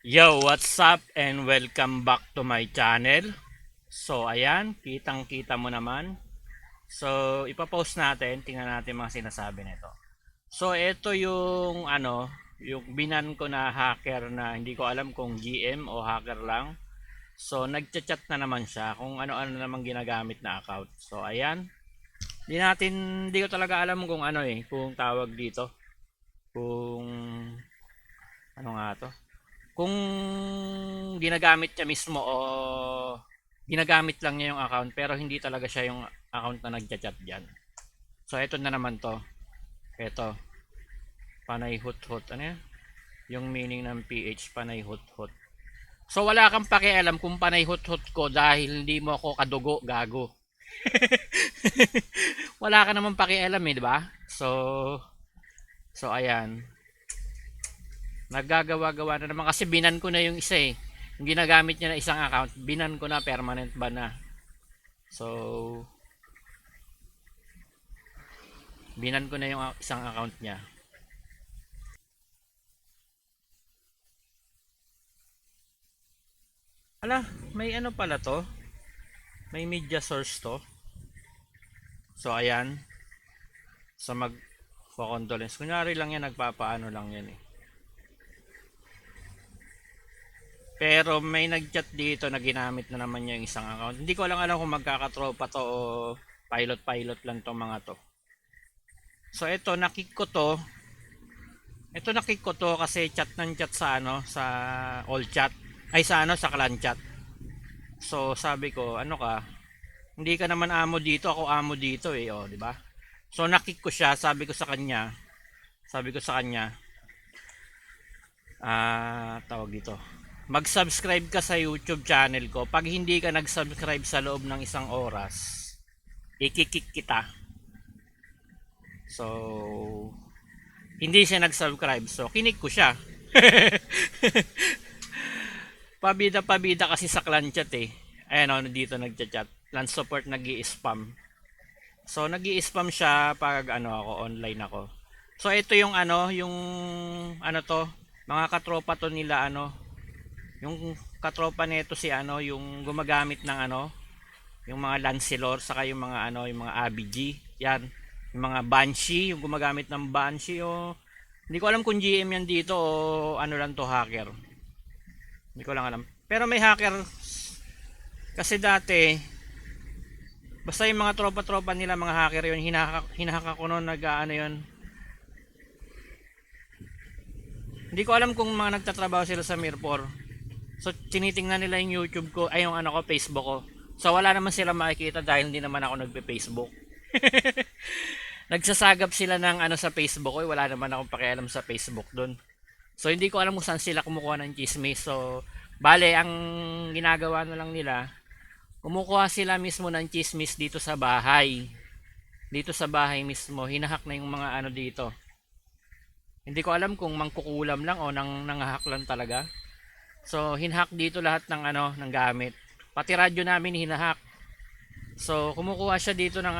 Yo, what's up and welcome back to my channel. So, ayan, kitang-kita mo naman. So, ipapost natin, tingnan natin mga sinasabi nito. So, ito yung yung binan ko na hacker na hindi ko alam kung GM o hacker lang. So, nagchat-chat na naman siya kung ano-ano namang ginagamit na account. So, ayan. Hindi ko talaga alam kung kung tawag dito. Kung ano nga to. Kung ginagamit niya mismo o ginagamit lang niya yung account pero hindi talaga siya yung account na nagchat-chat diyan. So ito na naman to. Ito, panay hut-hut. Ano yan? Yung meaning ng PH, panay hut-hut. So wala kang pakialam kung panay hut-hut ko dahil hindi mo ako kadugo, gago. Wala ka naman pakialam eh, di ba? So ayan. Naggagawa-gawa na naman kasi binan ko na yung isa eh. Yung ginagamit niya na isang account, binan ko na, permanent ban na. So, binan ko na yung isang account niya. Ala, may ano pala to? May media source to. So, ayan. Sa condolence. Kunyari lang yan, nagpapaano lang yan eh. Pero may nag-chat dito na ginamit na naman niya yung isang account. Hindi ko lang alam kung magkakatropa to o pilot-pilot lang tong mga to. So, ito, nakik ko to. Ito nakik ko to kasi chat ng chat sa sa all chat. Ay sa sa clan chat. So, sabi ko, ano ka? Hindi ka naman amo dito, ako amo dito eh, oh, di ba? So, nakik ko siya, sabi ko sa kanya, tawag dito. Mag-subscribe ka sa YouTube channel ko. Pag hindi ka nag-subscribe sa loob ng isang oras, ikikik kita. So, hindi siya nag-subscribe. So, kinik ko siya. Pabida-pabida kasi sa clan chat eh. Ayan o, dito nagchat-chat. Clan support nag-i-spam. So, nag-i-spam siya pag ako, online ako. So, ito yung yung to, mga katropa to nila yung katropa nito si yung gumagamit ng yung mga Lancelor saka yung mga yung mga ABG. Yan, yung mga Banshee, yung gumagamit ng Banshee o hindi ko alam kung GM yan dito o ano lang to, hacker. Hindi ko lang alam. Pero may hacker kasi dati, basta yung mga tropa-tropa nila, mga hacker yun, hinahaka ko noon, yun. Hindi ko alam kung mga nagtatrabaho sila sa Mirpor. So, tinitingnan nila yung YouTube ko, ay yung ko, Facebook ko. So, wala naman sila makikita dahil hindi naman ako nagpe-Facebook. Nagsasagap sila ng sa Facebook ko, wala naman akong pakialam sa Facebook doon. So, hindi ko alam kung saan sila kumukuha ng chismis. So, bale, ang ginagawa na lang nila, kumukuha sila mismo ng chismis dito sa bahay. Dito sa bahay mismo, hinahak na yung mga dito. Hindi ko alam kung mangkukulam lang o nangahak lang talaga. So, hinahak dito lahat ng ng gamit. Pati radyo namin hinahak. So, kumukuha siya dito ng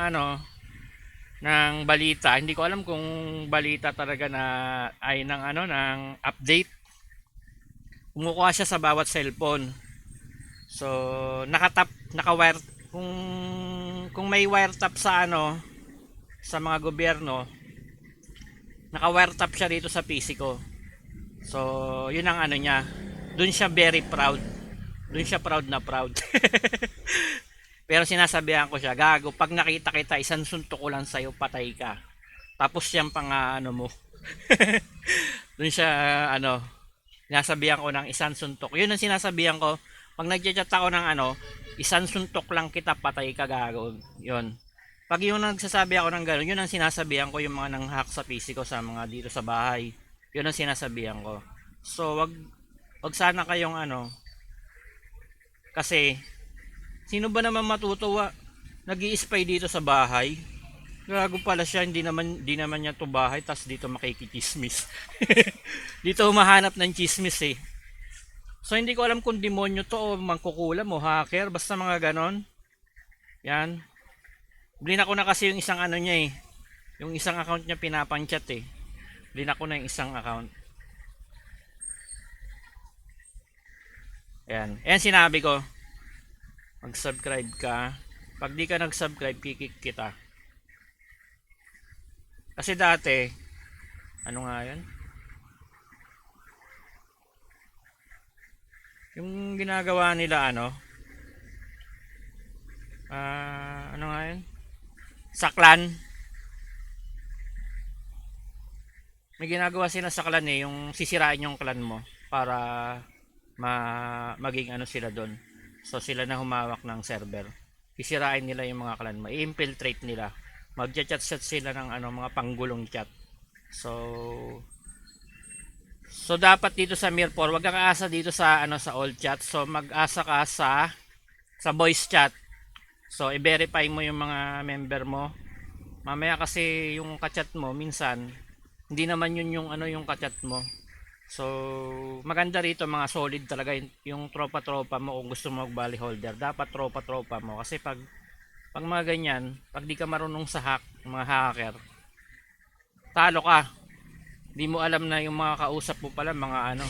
ng balita. Hindi ko alam kung balita talaga na ay ng ng update. Kumukuha siya sa bawat cellphone. So, naka-wire kung may wire tap sa sa mga gobyerno, naka-wire tap siya dito sa PC ko. So, yun ang niya. Doon siya very proud. Doon siya proud na proud. Pero sinasabihan ko siya, gago, pag nakita kita, isang suntok ko lang sa'yo, patay ka. Tapos yan pang mo. Doon siya, sinasabihan ko ng isang suntok. Yun ang sinasabihan ko. Pag nagchat ako ng isang suntok lang kita, patay ka, gago. Yun. Pag yung nagsasabi ako ng gano'n, yun ang sinasabihan ko yung mga nang-hack sa PC ko sa mga dito sa bahay. Yun ang sinasabihan ko. So, wag sana kayong kasi sino ba naman matutuwa nag-i-spy dito sa bahay? Gago pala siya, hindi naman niya to bahay, tas dito makikichismis. Dito humahanap ng chismis eh. So hindi ko alam kung demonyo to o mangkukulam o hacker, basta mga ganon. Yan. Blina ko na kasi yung isang niya eh. Yung isang account niya pinapanchat eh. Blina ko na yung isang account. Ayan. Ayan sinabi ko, mag-subscribe ka. Pag di ka nag-subscribe, kikik kita. Kasi dati, ano nga yan? Yung ginagawa nila ano, ano nga yun? Sa clan. May ginagawa sila sa clan eh, yung sisirain yung clan mo para maging ano sila doon. So sila na humawak ng server. Sisirain nila yung mga clan mo, i-infiltrate nila. Magchat-chat sila ng ano, mga panggulong chat. So dapat dito sa Mirpor, wag kang aasa dito sa ano sa old chat. So mag-asa ka sa voice chat. So i-verify mo yung mga member mo. Mamaya kasi yung kachat mo minsan hindi naman yun yung ano yung kachat mo. So maganda rito mga solid talaga yung tropa-tropa mo kung gusto mo mag-volley holder. Dapat tropa-tropa mo kasi pag mga ganyan, pag di ka marunong sa hack, mga hacker, talo ka. Di mo alam na yung mga kausap mo pala mga ano,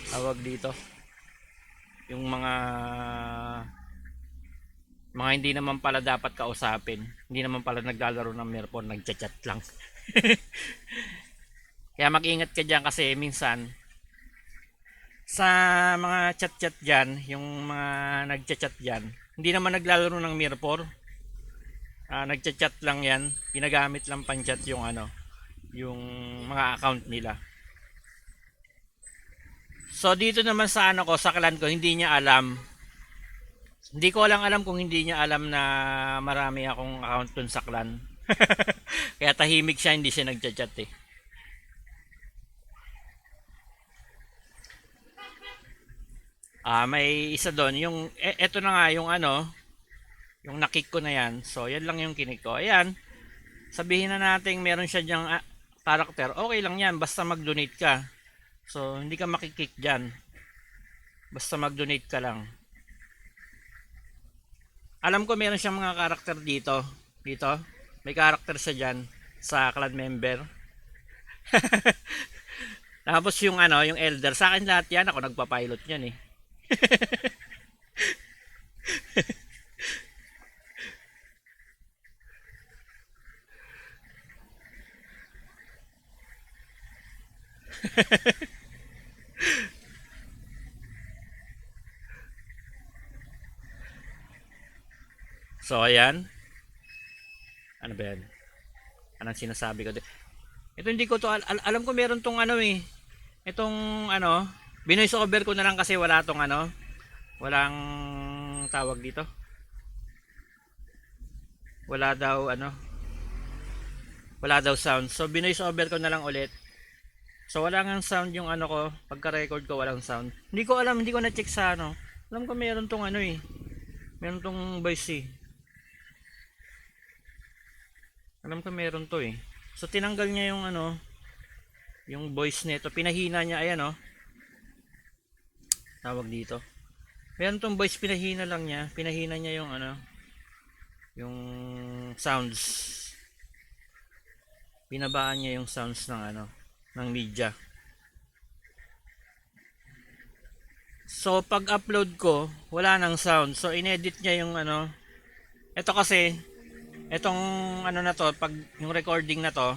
tawag dito. Yung mga hindi naman pala dapat kausapin. Hindi naman pala naglalaro ng Mirpon, nagchat-chat lang. Kaya mag-ingat ka dyan kasi minsan sa mga chat-chat dyan, yung mga nagchat-chat dyan, hindi naman naglalaro ng Mirpor. Nagchat-chat lang yan. Ginagamit lang pan-chat yung ano, yung mga account nila. So dito naman sa ano ko, sa clan ko, hindi niya alam. Hindi ko lang alam kung hindi niya alam na marami akong account dun sa clan. Kaya tahimik siya, hindi siya nagchat-chat eh. May isa doon, yung eto na nga yung ano, yung nakik ko na yan. So yan lang yung kinik ko. Ayan, sabihin na natin meron siya diyang character. Okay lang yan, basta mag-donate ka. So hindi ka makikik dyan. Basta mag-donate ka lang. Alam ko meron siyang mga character dito. Dito, may character siya dyan sa clan member. Tapos yung ano, yung elder, sa akin lahat yan, ako nagpa-pilot yan eh. So ayan, ano ba yan? Anong sinasabi ko? Ito hindi ko to alam ko meron tong ano eh. Itong ano, binoise over ko na lang kasi wala tong ano, walang tawag dito. Wala daw ano, wala daw sound. So binoise over ko na lang ulit. So wala ngang sound yung ano ko, pagka-record ko walang sound. Hindi ko alam, hindi ko na-check sa ano. Alam ko meron tong ano eh. Meron tong voice eh. Alam ko meron to eh. So tinanggal niya yung ano, yung voice nito. Pinahina niya, ayan oh. Tawag dito. Meron tong voice, pinahina lang niya. Pinahina niya yung ano, yung sounds. Binabaan niya yung sounds ng ano, ng media. So pag upload ko, wala nang sound. So inedit niya yung ano. Ito kasi, etong ano na to, pag yung recording na to,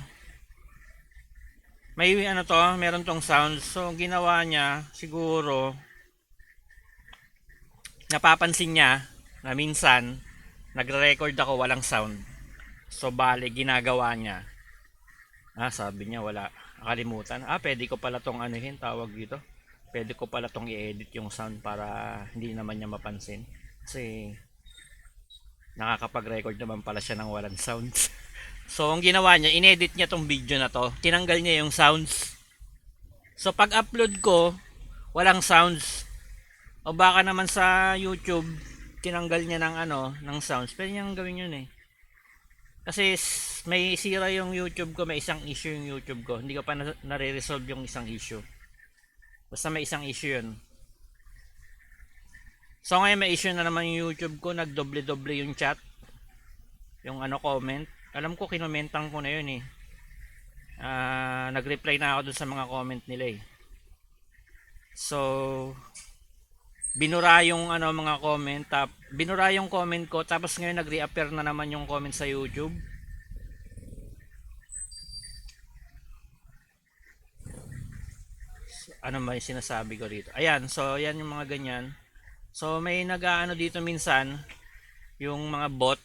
may ano to, meron tong sound. So ginawa niya siguro napapansin niya na minsan nagre-record ako walang sound. So bale ginagawa niya. Sabi niya wala. Nakalimutan. Pwede ko pala tong anuhin, tawag dito. Pwede ko pala tong i-edit yung sound para hindi naman niya mapansin. Kasi nakakapag-record naman pala siya ng walang sounds. So ang ginawa niya, inedit niya tong video na to. Tinanggal niya yung sounds. So pag upload ko, walang sounds. O baka naman sa YouTube, tinanggal niya ng ano, ng sounds. Pwede niyang gawin yun eh. Kasi may sira yung YouTube ko, may isang issue yung YouTube ko. Hindi ko pa nare-resolve yung isang issue. Basta may isang issue yun. So ngayon may issue na naman yung YouTube ko, nagdoble-doble yung chat. Yung ano comment. Alam ko kinomentan ko na yun eh. Nag-reply na ako dun sa mga comment nila eh. So binura yung ano mga comment, binura yung comment ko, tapos ngayon nag-reappear na naman yung comment sa YouTube. Ano ba yung sinasabi ko dito? Ayan, so yan yung mga ganyan. So may nag-aano dito minsan, yung mga bot,